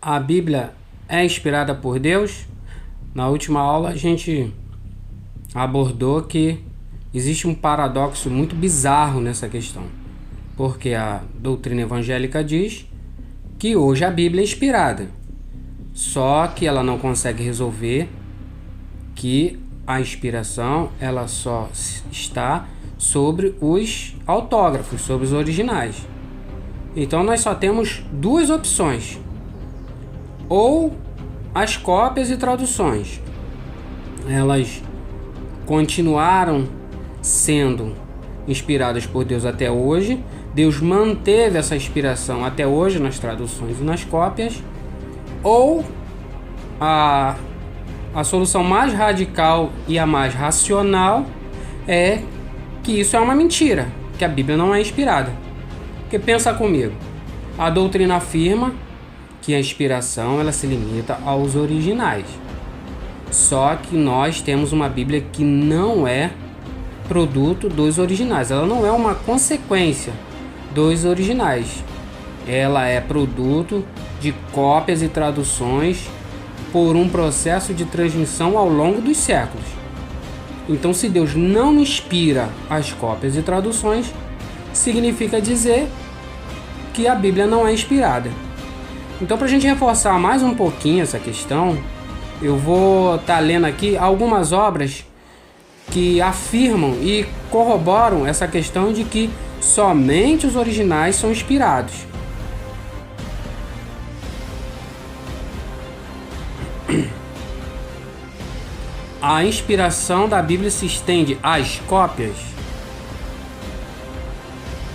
A Bíblia é inspirada por Deus? Na última aula a gente abordou que existe um paradoxo muito bizarro nessa questão, porque a doutrina evangélica diz que hoje a Bíblia é inspirada, só que ela não consegue resolver que a inspiração ela só está sobre os autógrafos, sobre os originais. Então nós só temos duas opções: ou as cópias e traduções, elas continuaram sendo inspiradas por Deus até hoje, Deus manteve essa inspiração até hoje nas traduções e nas cópias, ou a solução mais radical e a mais racional é que isso é uma mentira, que a Bíblia não é inspirada. Porque pensa comigo, a doutrina afirma que a inspiração ela se limita aos originais. Só que nós temos uma Bíblia que não é produto dos originais, ela não é uma consequência dos originais. Ela é produto de cópias e traduções por um processo de transmissão ao longo dos séculos. Então, se Deus não inspira as cópias e traduções, significa dizer que a Bíblia não é inspirada. Então, para a gente reforçar mais um pouquinho essa questão, eu vou estar lendo aqui algumas obras que afirmam e corroboram essa questão de que somente os originais são inspirados. A inspiração da Bíblia se estende às cópias.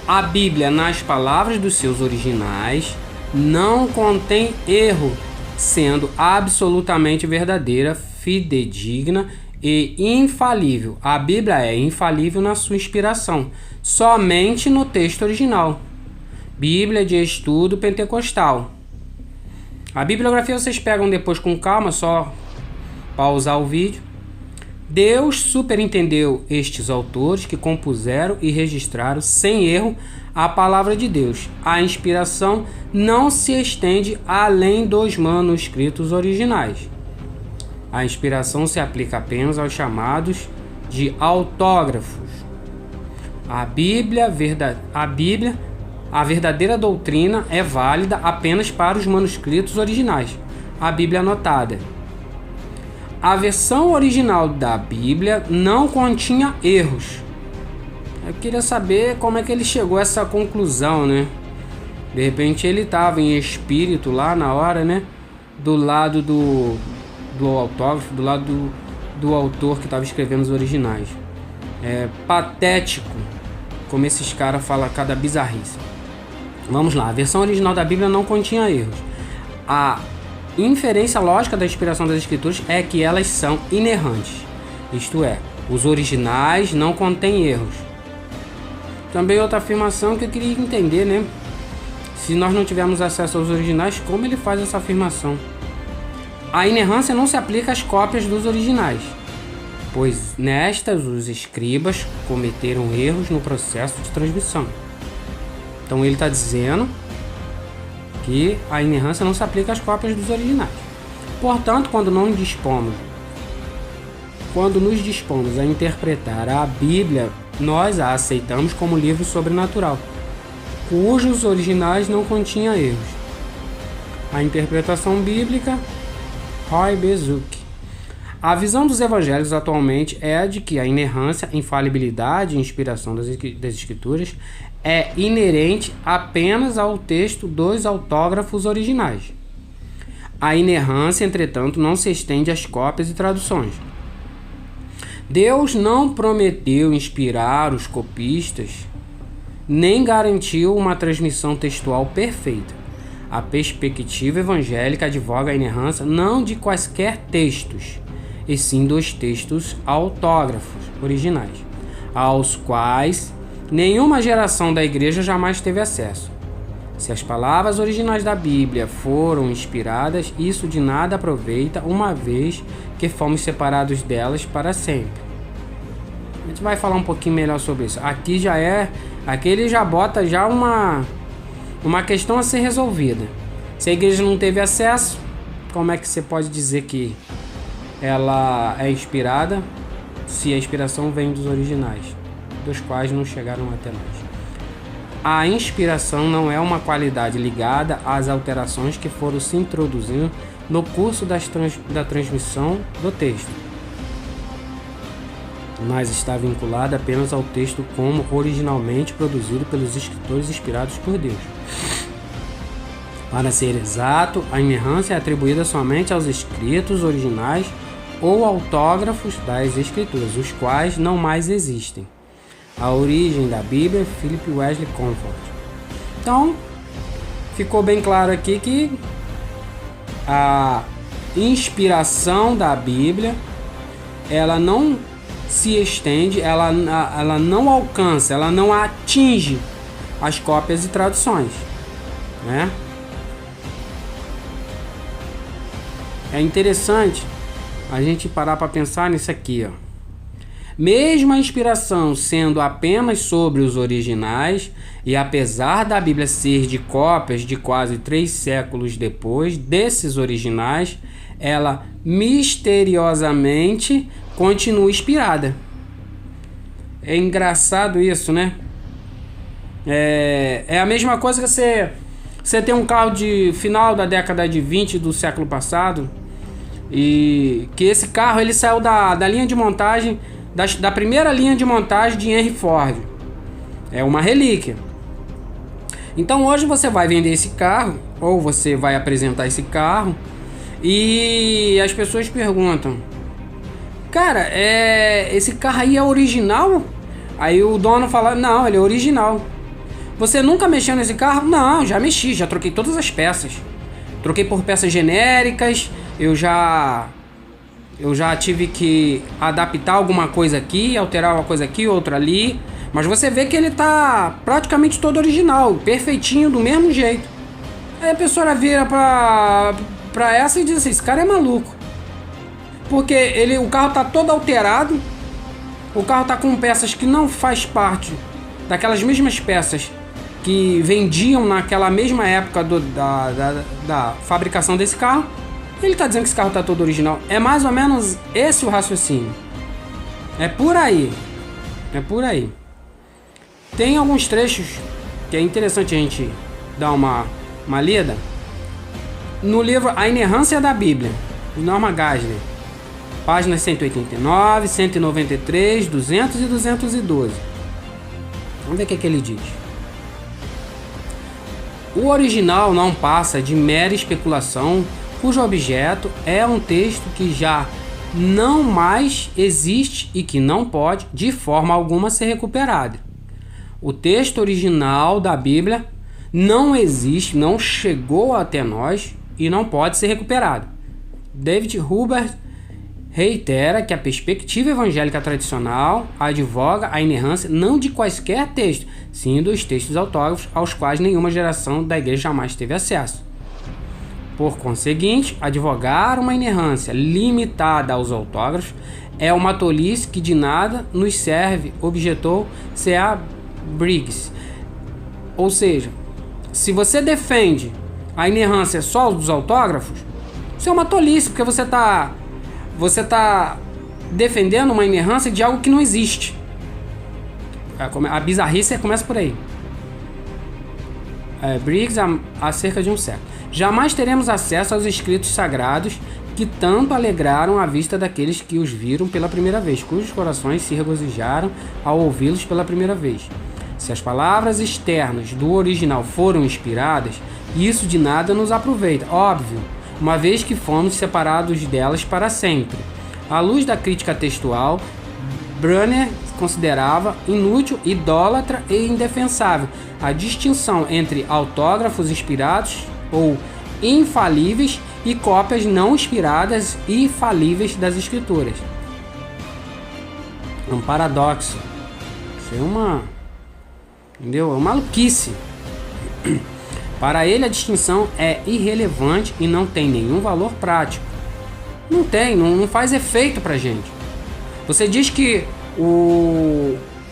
A Bíblia, nas palavras dos seus originais, não contém erro, sendo absolutamente verdadeira, fidedigna e infalível. A Bíblia é infalível na sua inspiração, somente no texto original. Bíblia de estudo pentecostal. A bibliografia vocês pegam depois com calma, só pausar o vídeo. Deus superintendeu estes autores que compuseram e registraram sem erro a palavra de Deus. A inspiração não se estende além dos manuscritos originais. A inspiração se aplica apenas aos chamados de autógrafos. A verdadeira doutrina é válida apenas para os manuscritos originais. A Bíblia anotada. A versão original da Bíblia não continha erros. Eu queria saber como é que ele chegou a essa conclusão, né? De repente ele estava em espírito lá na hora, né? Do lado do autógrafo, do lado do autor que estava escrevendo os originais. É patético como esses caras falam cada bizarrice. Vamos lá, a versão original da Bíblia não continha erros. A inferência lógica da inspiração das escrituras é que elas são inerrantes, isto é, os originais não contêm erros. Também outra afirmação que eu queria entender, né? Se nós não tivermos acesso aos originais, como ele faz essa afirmação? A inerrância não se aplica às cópias dos originais, pois nestas os escribas cometeram erros no processo de transmissão. Então ele está dizendo que a inerrância não se aplica às cópias dos originais. Portanto, quando nos dispomos a interpretar a Bíblia, nós a aceitamos como livro sobrenatural, cujos originais não continham erros. A interpretação bíblica, Roy Bezuck. A visão dos evangélicos atualmente é a de que a inerrância, infalibilidade e inspiração das escrituras é inerente apenas ao texto dos autógrafos originais. A inerrância, entretanto, não se estende às cópias e traduções. Deus não prometeu inspirar os copistas, nem garantiu uma transmissão textual perfeita. A perspectiva evangélica advoga a inerrância não de quaisquer textos, e sim dos textos autógrafos originais, aos quais nenhuma geração da igreja jamais teve acesso. Se as palavras originais da Bíblia foram inspiradas, isso de nada aproveita, uma vez que fomos separados delas para sempre. A gente vai falar um pouquinho melhor sobre isso. Aqui ele já bota já uma questão a ser resolvida. Se a igreja não teve acesso, como é que você pode dizer que ela é inspirada, se a inspiração vem dos originais, dos quais não chegaram até nós? A inspiração não é uma qualidade ligada às alterações que foram se introduzindo no curso da transmissão do texto, mas está vinculada apenas ao texto como originalmente produzido pelos escritores inspirados por Deus. Para ser exato, a inerrância é atribuída somente aos escritos originais ou autógrafos das escrituras, os quais não mais existem. A origem da Bíblia, Philip Wesley Comfort. Então, ficou bem claro aqui que a inspiração da Bíblia, ela não se estende, ela não alcança, ela não atinge as cópias e traduções, né? É interessante a gente parar para pensar nisso aqui, ó. Mesmo a inspiração sendo apenas sobre os originais, e apesar da Bíblia ser de cópias de quase 3 séculos depois desses originais, ela misteriosamente continua inspirada. É engraçado isso, né? É a mesma coisa que você tem um carro de final da década de 20 do século passado, e que esse carro ele saiu da linha de montagem, da primeira linha de montagem de Henry Ford. É uma relíquia. Então hoje você vai vender esse carro, ou você vai apresentar esse carro, e as pessoas perguntam: cara, esse carro aí é original? Aí o dono fala: não, ele é original. Você nunca mexeu nesse carro? Não, já mexi, já troquei todas as peças. Troquei por peças genéricas, eu já tive que adaptar alguma coisa aqui, alterar uma coisa aqui, outra ali. Mas você vê que ele tá praticamente todo original, perfeitinho, do mesmo jeito. Aí a pessoa vira pra essa e diz assim: esse cara é maluco. Porque o carro tá todo alterado, o carro tá com peças que não faz parte daquelas mesmas peças que vendiam naquela mesma época da fabricação desse carro. Ele tá dizendo que esse carro tá todo original. É mais ou menos esse o raciocínio. É por aí. É por aí. Tem alguns trechos que é interessante a gente dar uma lida. No livro A Inerrância da Bíblia, de Norman Geisler, páginas 189, 193, 200 e 212. Vamos ver o que ele diz. O original não passa de mera especulação, cujo objeto é um texto que já não mais existe e que não pode, de forma alguma, ser recuperado. O texto original da Bíblia não existe, não chegou até nós e não pode ser recuperado. David Huber reitera que a perspectiva evangélica tradicional advoga a inerrância não de quaisquer textos, sim dos textos autógrafos aos quais nenhuma geração da igreja jamais teve acesso. Por conseguinte, advogar uma inerrância limitada aos autógrafos é uma tolice que de nada nos serve, objetou C.A. Briggs. Ou seja, se você defende a inerrância só dos autógrafos, isso é uma tolice, porque você está defendendo uma inerrância de algo que não existe. A bizarrice começa por aí. Briggs há cerca de um século. Jamais teremos acesso aos escritos sagrados que tanto alegraram a vista daqueles que os viram pela primeira vez, cujos corações se regozijaram ao ouvi-los pela primeira vez. Se as palavras externas do original foram inspiradas, isso de nada nos aproveita, óbvio, uma vez que fomos separados delas para sempre. À luz da crítica textual, Brunner considerava inútil, idólatra e indefensável a distinção entre autógrafos inspirados ou infalíveis e cópias não inspiradas e falíveis das escrituras. É um paradoxo. Isso é uma maluquice. Para ele a distinção é irrelevante e não tem nenhum valor prático. Não faz efeito pra gente. Você diz que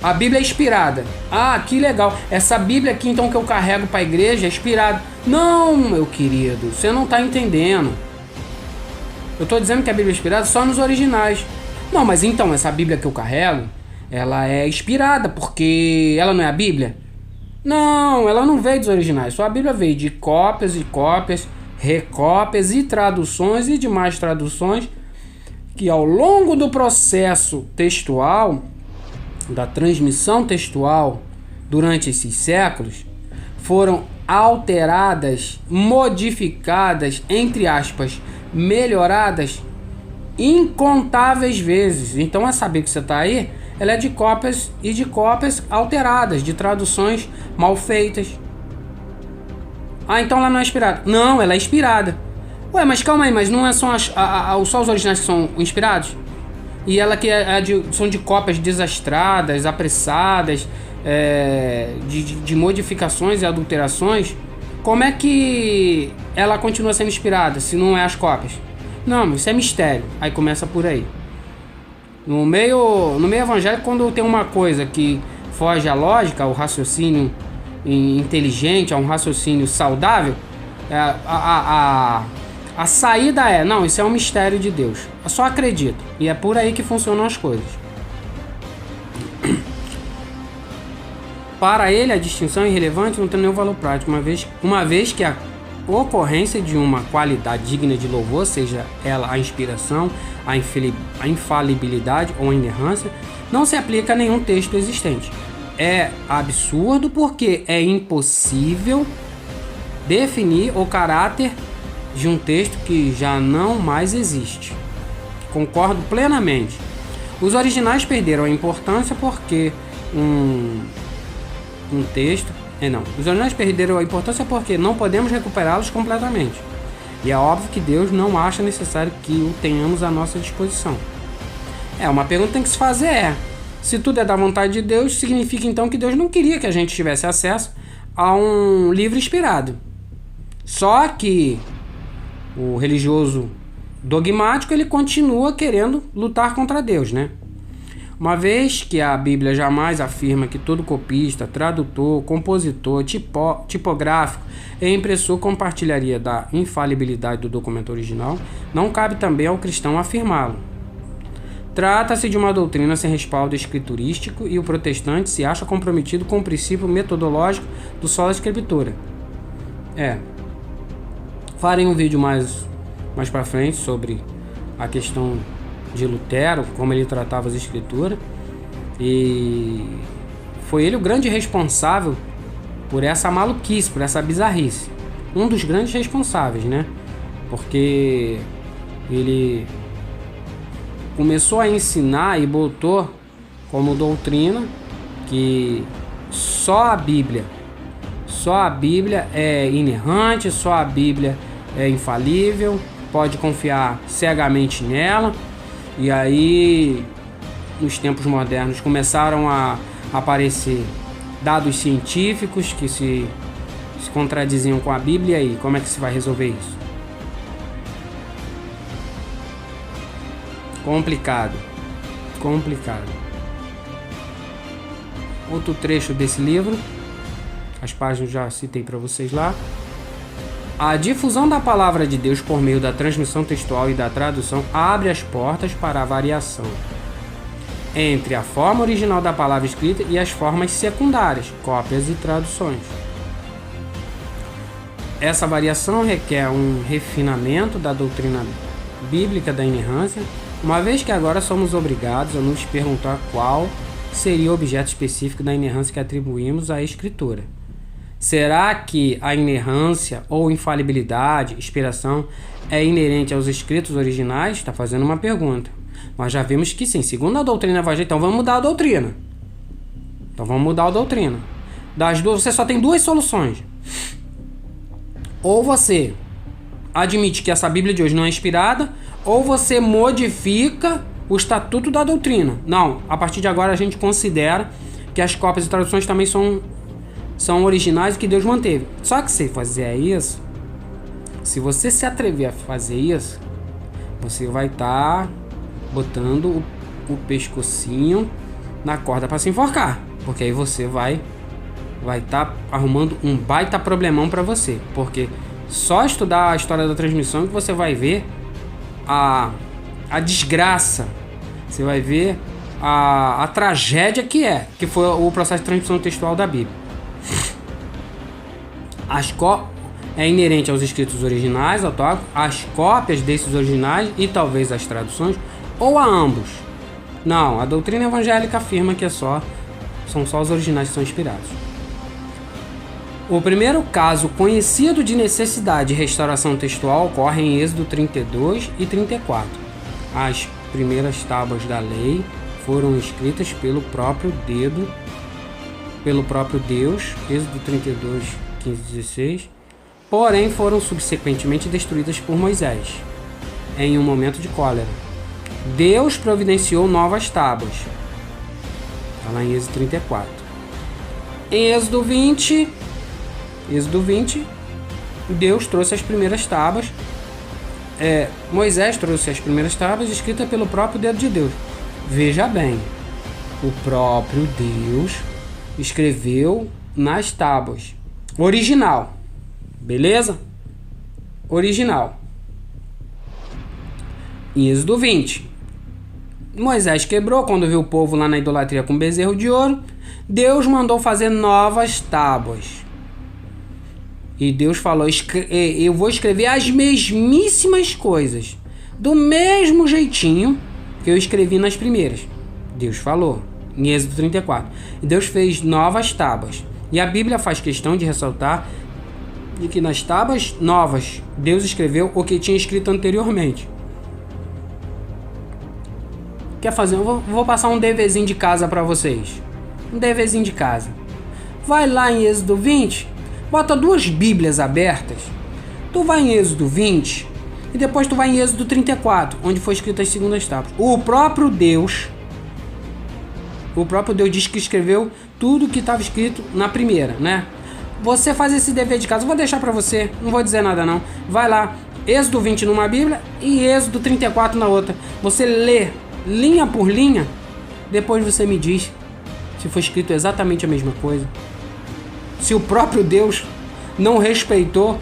A Bíblia é inspirada. Ah, que legal. Essa Bíblia aqui então que eu carrego para a igreja é inspirada. Não, meu querido, você não está entendendo. Eu estou dizendo que a Bíblia é inspirada só nos originais. Não, mas então essa Bíblia que eu carrego, ela é inspirada porque ela não é a Bíblia? Não, ela não veio dos originais. Só a Bíblia veio de cópias e cópias, recópias e traduções e demais traduções que ao longo do processo textual, da transmissão textual durante esses séculos, foram alteradas, modificadas, entre aspas, melhoradas incontáveis vezes. Então é saber que você está aí, ela é de cópias e de cópias alteradas, de traduções mal feitas. Ah, então ela não é inspirada. Não, ela é inspirada. Ué, mas calma aí, mas não é só, só os originais que são inspirados? E ela que são de cópias desastradas, apressadas, de modificações e adulterações. Como é que ela continua sendo inspirada se não é as cópias? Não, isso é mistério. Aí começa por aí. No meio evangélico, quando tem uma coisa que foge à lógica, ao raciocínio inteligente, a um raciocínio saudável, a saída é, não, isso é um mistério de Deus. Eu só acredito. E é por aí que funcionam as coisas. Para ele, a distinção é irrelevante, não tem nenhum valor prático, uma vez que a ocorrência de uma qualidade digna de louvor, seja ela a inspiração, a infalibilidade ou a inerrância, não se aplica a nenhum texto existente. É absurdo porque é impossível definir o caráter de um texto que já não mais existe. Concordo plenamente. Os originais perderam a importância porque os originais perderam a importância porque não podemos recuperá-los completamente. E é óbvio que Deus não acha necessário que o tenhamos à nossa disposição. Uma pergunta que tem que se fazer se tudo é da vontade de Deus, significa então que Deus não queria que a gente tivesse acesso a um livro inspirado. Só que o religioso dogmático, ele continua querendo lutar contra Deus, né? Uma vez que a Bíblia jamais afirma que todo copista, tradutor, compositor, tipográfico e impressor compartilharia da infalibilidade do documento original, não cabe também ao cristão afirmá-lo. Trata-se de uma doutrina sem respaldo escriturístico e o protestante se acha comprometido com o princípio metodológico do sola scriptura. Farei um vídeo mais para frente sobre a questão de Lutero, como ele tratava as escrituras, e foi ele o grande responsável por essa maluquice, por essa bizarrice. Um dos grandes responsáveis, né? Porque ele começou a ensinar e botou como doutrina que só a Bíblia é inerrante, só a Bíblia é infalível, pode confiar cegamente nela. E aí, nos tempos modernos, começaram a aparecer dados científicos que se contradiziam com a Bíblia. E aí, como é que se vai resolver isso? Complicado. Outro trecho desse livro, as páginas já citei para vocês lá. A difusão da palavra de Deus por meio da transmissão textual e da tradução abre as portas para a variação entre a forma original da palavra escrita e as formas secundárias, cópias e traduções. Essa variação requer um refinamento da doutrina bíblica da inerrância, uma vez que agora somos obrigados a nos perguntar qual seria o objeto específico da inerrância que atribuímos à Escritura. Será que a inerrância ou infalibilidade, inspiração, é inerente aos escritos originais? Está fazendo uma pergunta. Nós já vimos que sim, segundo a doutrina evangélica. Então vamos mudar a doutrina. Das duas, você só tem duas soluções. Ou você admite que essa Bíblia de hoje não é inspirada, ou você modifica o estatuto da doutrina. Não, a partir de agora a gente considera que as cópias e traduções também são originais e que Deus manteve. Só que se fazer isso, se você se atrever a fazer isso, você vai estar botando o pescocinho na corda para se enforcar, porque aí você vai estar arrumando um baita problemão para você, porque só estudar a história da transmissão que você vai ver a desgraça, você vai ver a tragédia que foi o processo de transmissão textual da Bíblia. É inerente aos escritos originais autógrafos, às cópias desses originais e talvez às traduções, ou a ambos. Não, a doutrina evangélica afirma que são só os originais que são inspirados. O primeiro caso conhecido de necessidade de restauração textual ocorre em Êxodo 32 e 34. As primeiras tábuas da lei foram escritas pelo próprio Deus, Êxodo 32, 15 e 16, porém foram subsequentemente destruídas por Moisés, em um momento de cólera. Deus providenciou novas tábuas. Está lá em Êxodo 34. Em Êxodo 20, Deus trouxe as primeiras tábuas. Moisés trouxe as primeiras tábuas escritas pelo próprio dedo de Deus. Veja bem, o próprio Deus escreveu nas tábuas. Original. Beleza? Original. Em Êxodo 20. Moisés quebrou quando viu o povo lá na idolatria com bezerro de ouro. Deus mandou fazer novas tábuas. E Deus falou, eu vou escrever as mesmíssimas coisas, do mesmo jeitinho que eu escrevi nas primeiras. Deus falou, em Êxodo 34. E Deus fez novas tábuas. E a Bíblia faz questão de ressaltar de que nas tábuas novas, Deus escreveu o que tinha escrito anteriormente. Quer fazer? Eu vou passar um deverzinho de casa para vocês. Um deverzinho de casa. Vai lá em Êxodo 20, bota 2 Bíblias abertas. Tu vai em Êxodo 20 e depois tu vai em Êxodo 34, onde foi escritas as segundas tábuas. O próprio Deus diz que escreveu tudo que estava escrito na primeira, né? Você faz esse dever de casa, eu vou deixar para você, não vou dizer nada não. Vai lá, Êxodo 20 numa Bíblia e Êxodo 34 na outra. Você lê linha por linha, depois você me diz se foi escrito exatamente a mesma coisa. Se o próprio Deus não respeitou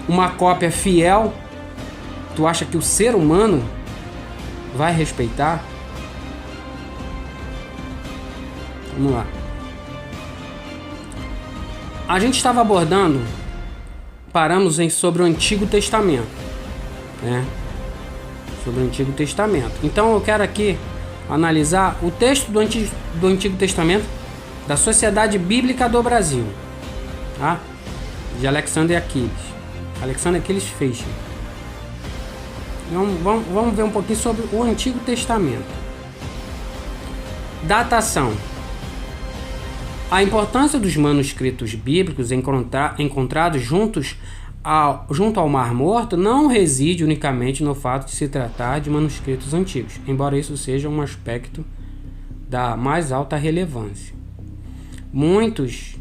uma cópia fiel, tu acha que o ser humano vai respeitar? Vamos lá. A gente estava abordando, paramos sobre o Antigo Testamento, né? Sobre o Antigo Testamento. Então eu quero aqui analisar o texto do Antigo Testamento da Sociedade Bíblica do Brasil, tá? De Alexander Aquiles. Alexander Aquiles Feixe. Então, vamos ver um pouquinho sobre o Antigo Testamento. Datação. A importância dos manuscritos bíblicos encontrados junto ao Mar Morto não reside unicamente no fato de se tratar de manuscritos antigos, embora isso seja um aspecto da mais alta relevância. Muitos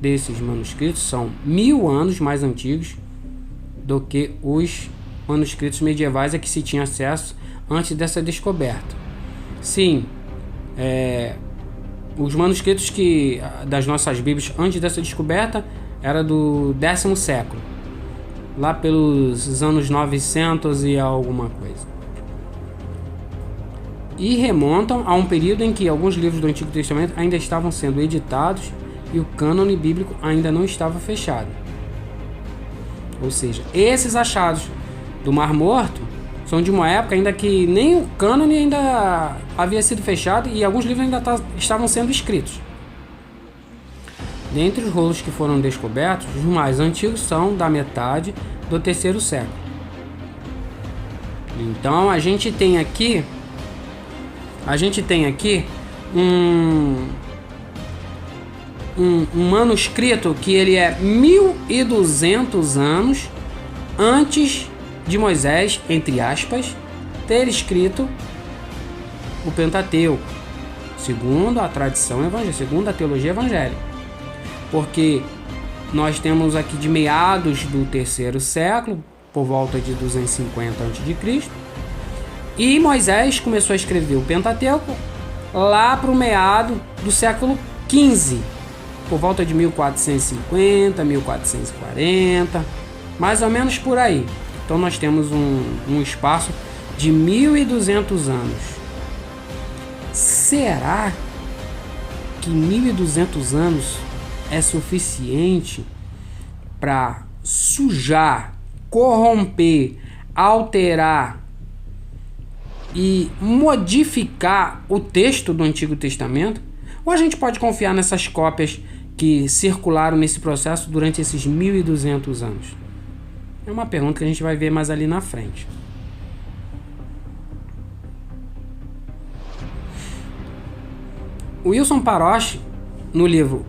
desses manuscritos são 1000 anos mais antigos do que os manuscritos medievais a que se tinha acesso antes dessa descoberta. Sim, os manuscritos das nossas Bíblias antes dessa descoberta era do 10º século, lá pelos anos 900 e alguma coisa, e remontam a um período em que alguns livros do Antigo Testamento ainda estavam sendo editados e o cânone bíblico ainda não estava fechado. Ou seja, esses achados do Mar Morto são de uma época ainda que nem o cânone ainda havia sido fechado e alguns livros ainda estavam sendo escritos. Dentre os rolos que foram descobertos, os mais antigos são da metade do 3º século. Então a gente tem aqui um manuscrito que ele é 1200 anos antes de Moisés, entre aspas, ter escrito o Pentateuco, segundo a tradição evangélica, segundo a teologia evangélica. Porque nós temos aqui de meados do 3º século, por volta de 250 a.C., e Moisés começou a escrever o Pentateuco lá para o meado do século XV, por volta de 1450, 1440, mais ou menos por aí. Então nós temos um espaço de 1.200 anos. Será que 1.200 anos é suficiente para sujar, corromper, alterar e modificar o texto do Antigo Testamento? Ou a gente pode confiar nessas cópias que circularam nesse processo durante esses 1.200 anos? É uma pergunta que a gente vai ver mais ali na frente. Wilson Paroche, no livro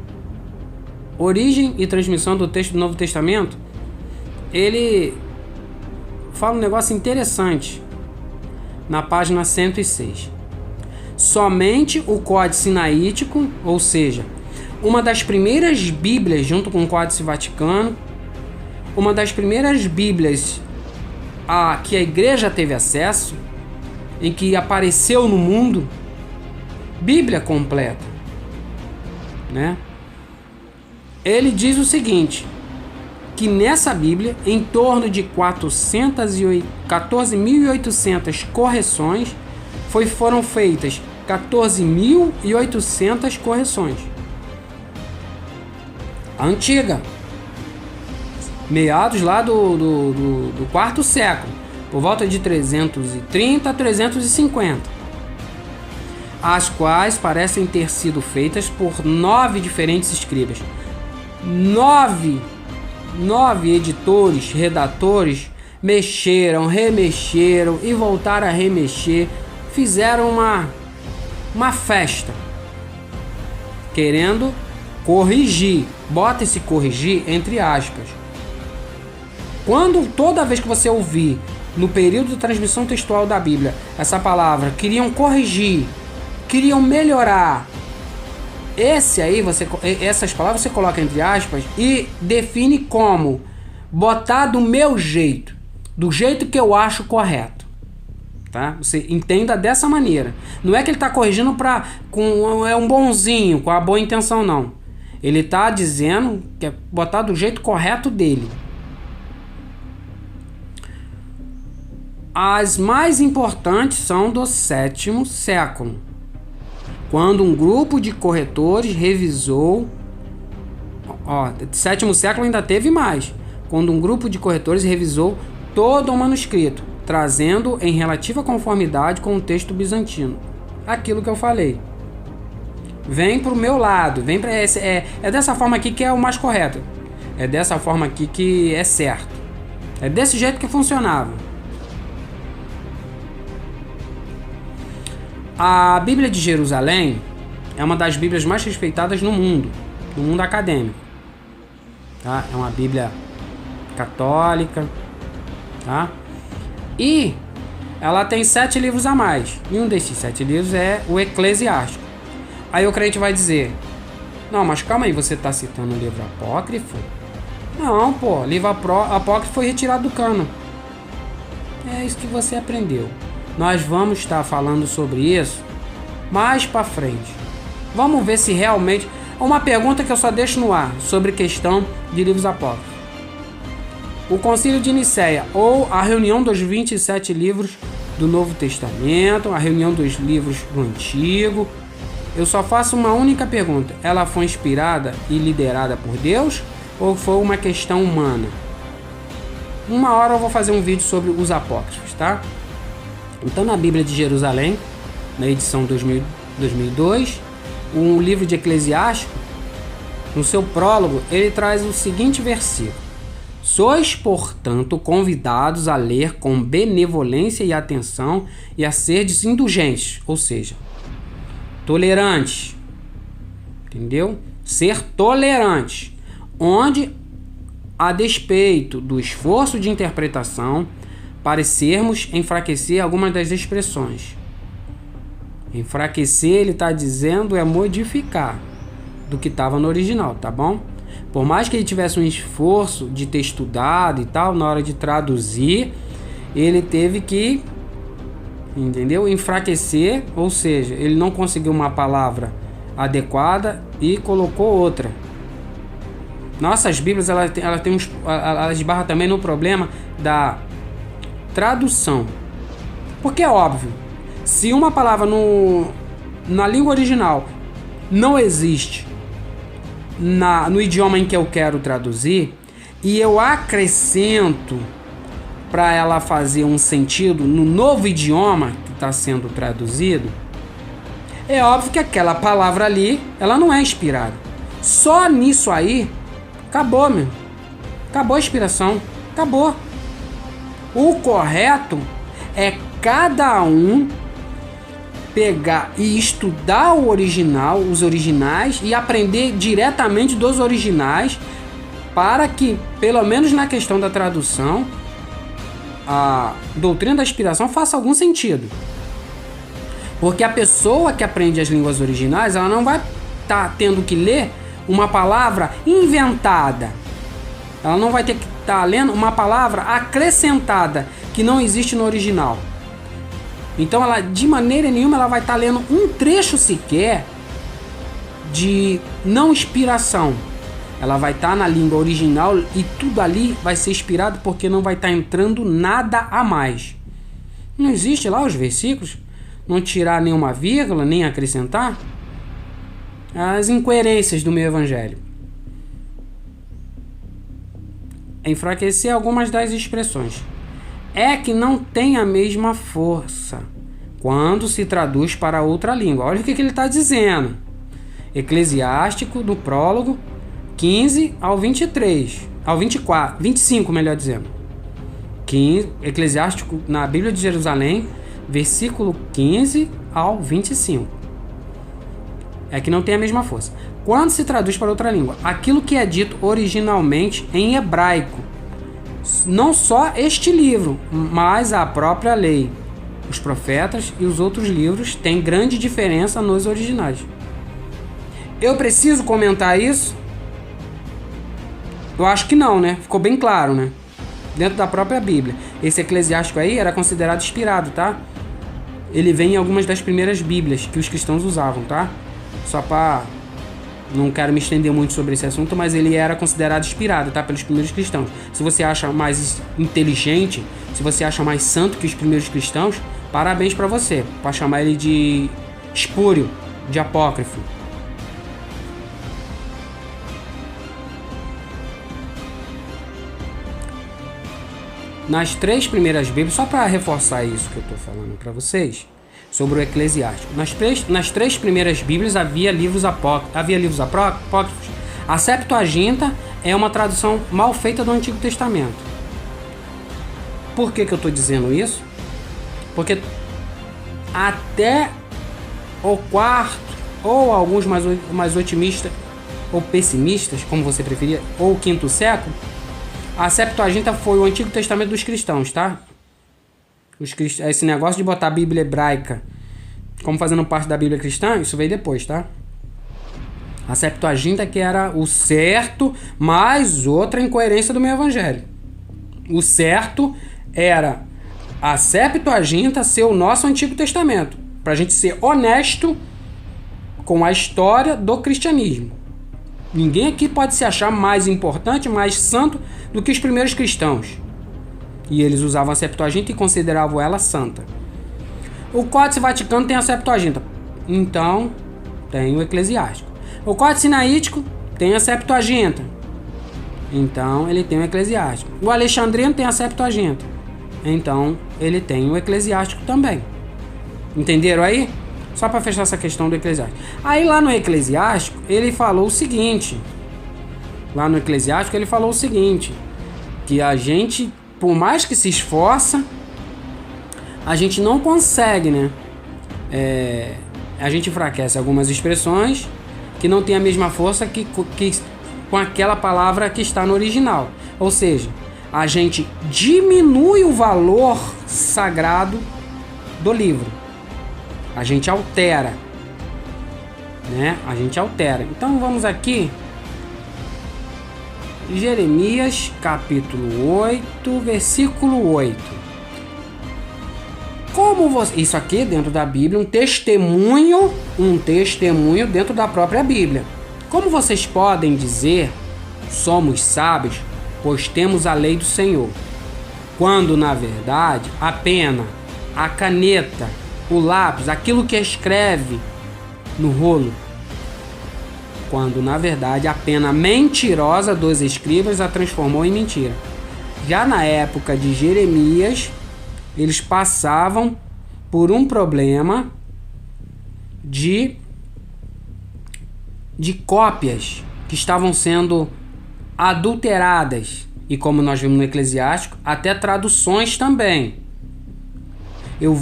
Origem e Transmissão do Texto do Novo Testamento, ele fala um negócio interessante na página 106. Somente o Códice Sinaítico, ou seja, uma das primeiras Bíblias junto com o Códice Vaticano, uma das primeiras Bíblias a que a Igreja teve acesso, em que apareceu no mundo, Bíblia completa, né? Ele diz o seguinte, que nessa Bíblia, em torno de 14.800 correções, foram feitas 14.800 correções. A antiga, meados lá do quarto século, por volta de 330 a 350, as quais parecem ter sido feitas por 9 diferentes escribas. 9 editores, redatores, mexeram, remexeram e voltaram a remexer, fizeram uma festa, querendo corrigir, bota esse corrigir entre aspas. Toda vez que você ouvir no período de transmissão textual da Bíblia essa palavra, queriam corrigir, queriam melhorar, essas palavras você coloca entre aspas e define como botar do meu jeito, do jeito que eu acho correto, tá? Você entenda dessa maneira. Não é que ele está corrigindo é um bonzinho, com a boa intenção, não. Ele está dizendo que é botar do jeito correto dele. As mais importantes são do 7º século, quando um grupo de corretores revisou. 7º século ainda teve mais, quando um grupo de corretores revisou todo o manuscrito, trazendo em relativa conformidade com o texto bizantino. Aquilo que eu falei. Vem pro meu lado, vem para é dessa forma aqui que é o mais correto. É dessa forma aqui que é certo. É desse jeito que funcionava. A Bíblia de Jerusalém é uma das Bíblias mais respeitadas no mundo acadêmico. Tá? É uma Bíblia católica, tá? E ela tem 7 livros a mais. E um desses 7 livros é o Eclesiástico. Aí o crente vai dizer: não, mas calma aí, você está citando um livro apócrifo? Não, pô, livro apócrifo foi retirado do cânon. É isso que você aprendeu. Nós vamos estar falando sobre isso mais para frente. Vamos ver se realmente... Uma pergunta que eu só deixo no ar sobre questão de livros apócrifos. O Concílio de Nicéia, ou a reunião dos 27 livros do Novo Testamento, a reunião dos livros do Antigo. Eu só faço uma única pergunta. Ela foi inspirada e liderada por Deus ou foi uma questão humana? Uma hora eu vou fazer um vídeo sobre os apócrifos, tá? Então, na Bíblia de Jerusalém, na edição 2002, o livro de Eclesiástico, no seu prólogo, ele traz o seguinte versículo: sois, portanto, convidados a ler com benevolência e atenção e a serdes indulgentes, ou seja, tolerantes. Entendeu? Ser tolerante, onde, a despeito do esforço de interpretação, parecermos enfraquecer algumas das expressões. Enfraquecer, ele está dizendo, é modificar do que estava no original, tá bom? Por mais que ele tivesse um esforço de ter estudado e tal, na hora de traduzir, ele teve que entendeu? Enfraquecer, ou seja, ele não conseguiu uma palavra adequada e colocou outra. Nossas Bíblias, ela esbarra também no problema da tradução. Porque é óbvio, se uma palavra na língua original não existe no idioma em que eu quero traduzir, e eu acrescento para ela fazer um sentido no novo idioma que está sendo traduzido, é óbvio que aquela palavra ali, ela não é inspirada. Só nisso aí, acabou, meu. Acabou a inspiração. Acabou. O correto é cada um pegar e estudar o original, os originais, e aprender diretamente dos originais, para que, pelo menos na questão da tradução, a doutrina da inspiração faça algum sentido. Porque a pessoa que aprende as línguas originais, ela não vai estar tendo que ler uma palavra inventada. Ela não vai ter que estar lendo uma palavra acrescentada que não existe no original. Então, ela, de maneira nenhuma, ela vai estar lendo um trecho sequer de não inspiração. Ela vai estar na língua original e tudo ali vai ser inspirado, porque não vai estar entrando nada a mais. Não existe lá os versículos, não tirar nenhuma vírgula, nem acrescentar. As incoerências do meu evangelho. Enfraquecer algumas das expressões. É que não tem a mesma força quando se traduz para outra língua. Olha o que ele está dizendo. Eclesiástico, do prólogo, 15 ao 23. Ao 24, 25, melhor dizendo. 15, Eclesiástico na Bíblia de Jerusalém, versículo 15 ao 25. É que não tem a mesma força. Quando se traduz para outra língua, aquilo que é dito originalmente em hebraico, não só este livro, mas a própria lei, os profetas e os outros livros têm grande diferença nos originais. Eu preciso comentar isso? Eu acho que não, né? Ficou bem claro, né? Dentro da própria Bíblia. Esse Eclesiástico aí era considerado inspirado, tá? Ele vem em algumas das primeiras Bíblias que os cristãos usavam, tá? Só para... Não quero me estender muito sobre esse assunto, mas ele era considerado inspirado, tá? Pelos primeiros cristãos. Se você acha mais inteligente, se você acha mais santo que os primeiros cristãos, parabéns para você. Para chamar ele de espúrio, de apócrifo. Nas 3 primeiras Bíblias, só para reforçar isso que eu estou falando para vocês, sobre o Eclesiástico. Nas 3 primeiras Bíblias havia livros apócrifos. A Septuaginta é uma tradução mal feita do Antigo Testamento. Por que eu estou dizendo isso? Porque até o 4º, ou alguns mais otimistas, ou pessimistas, como você preferia, ou o 5º século, a Septuaginta foi o Antigo Testamento dos cristãos, tá? Esse negócio de botar a Bíblia hebraica como fazendo parte da Bíblia cristã, isso veio depois, tá? A Septuaginta que era o certo, mais outra incoerência do meu evangelho. O certo era a Septuaginta ser o nosso Antigo Testamento, pra gente ser honesto com a história do cristianismo. Ninguém aqui pode se achar mais importante, mais santo do que os primeiros cristãos. E eles usavam a Septuaginta e consideravam ela santa. O Códice Vaticano tem a Septuaginta. Então, tem o Eclesiástico. O Códice Sinaítico tem a Septuaginta. Então, ele tem o Eclesiástico. O Alexandrino tem a Septuaginta. Então, ele tem o Eclesiástico também. Entenderam aí? Só para fechar essa questão do Eclesiástico. Aí, lá no Eclesiástico, ele falou o seguinte. Que a gente, por mais que se esforça, a gente não consegue, né? A gente enfraquece algumas expressões que não tem a mesma força que com aquela palavra que está no original. Ou seja, a gente diminui o valor sagrado do livro. A gente altera, né? Então vamos aqui. Jeremias, capítulo 8, versículo 8. Isso aqui dentro da Bíblia, um testemunho dentro da própria Bíblia. Como vocês podem dizer, somos sábios, pois temos a lei do Senhor, quando na verdade a pena, a caneta, o lápis, aquilo que escreve no rolo, quando na verdade a pena mentirosa dos escribas a transformou em mentira. Já na época de Jeremias, eles passavam por um problema de cópias que estavam sendo adulteradas. E como nós vimos no Eclesiástico, até traduções também. Eu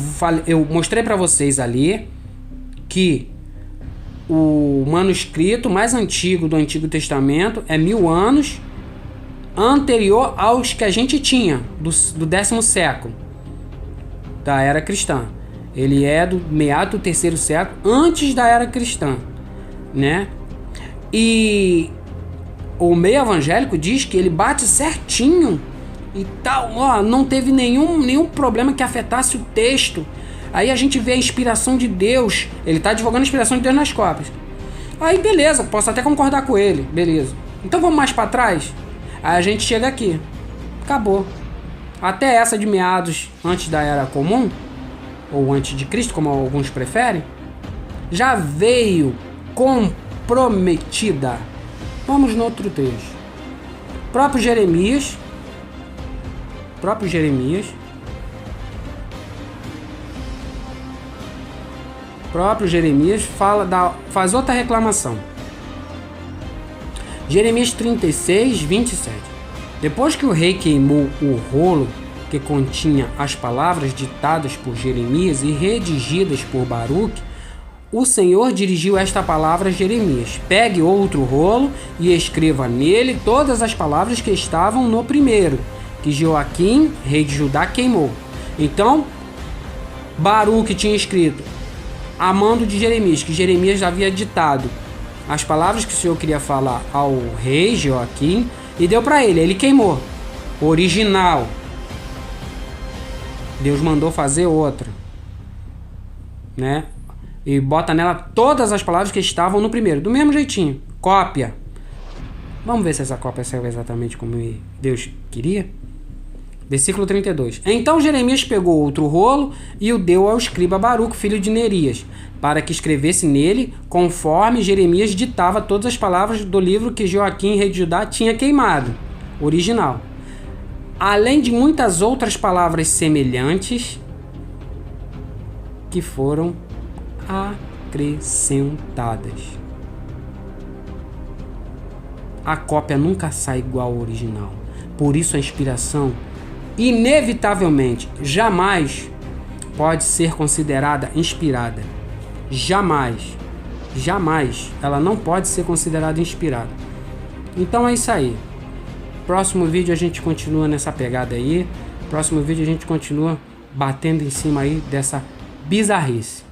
mostrei para vocês ali que o manuscrito mais antigo do Antigo Testamento é 1000 anos anterior aos que a gente tinha do 10º século da era cristã. Ele é do meado do 3º século antes da era cristã, né? E o meio evangélico diz que ele bate certinho e tal, ó, não teve nenhum problema que afetasse o texto. Aí a gente vê a inspiração de Deus, ele tá divulgando a inspiração de Deus nas cópias. Aí beleza, posso até concordar com ele, beleza. Então vamos mais para trás? Aí a gente chega aqui, acabou. Até essa de meados antes da Era Comum, ou antes de Cristo, como alguns preferem, já veio comprometida. Vamos no outro trecho. Próprio Jeremias faz outra reclamação. Jeremias 36, 27. Depois que o rei queimou o rolo que continha as palavras ditadas por Jeremias e redigidas por Baruque, o Senhor dirigiu esta palavra a Jeremias: pegue outro rolo e escreva nele todas as palavras que estavam no primeiro, que Joaquim, rei de Judá, queimou. Então, Baruque tinha escrito a mando de Jeremias, que Jeremias havia ditado as palavras que o Senhor queria falar ao rei Joaquim, e deu para ele queimou. Original. Deus mandou fazer outra, né? E bota nela todas as palavras que estavam no primeiro, do mesmo jeitinho, cópia. Vamos ver se essa cópia saiu exatamente como Deus queria? Versículo 32. Então Jeremias pegou outro rolo e o deu ao escriba Baruque, filho de Nerias, para que escrevesse nele, conforme Jeremias ditava todas as palavras do livro que Joaquim, rei de Judá, tinha queimado. Original. Além de muitas outras palavras semelhantes que foram acrescentadas. A cópia nunca sai igual ao original. Por isso a inspiração, inevitavelmente, jamais pode ser considerada inspirada. Jamais. Jamais. Ela não pode ser considerada inspirada. Então é isso aí. Próximo vídeo a gente continua nessa pegada aí. Próximo vídeo a gente continua batendo em cima aí dessa bizarrice.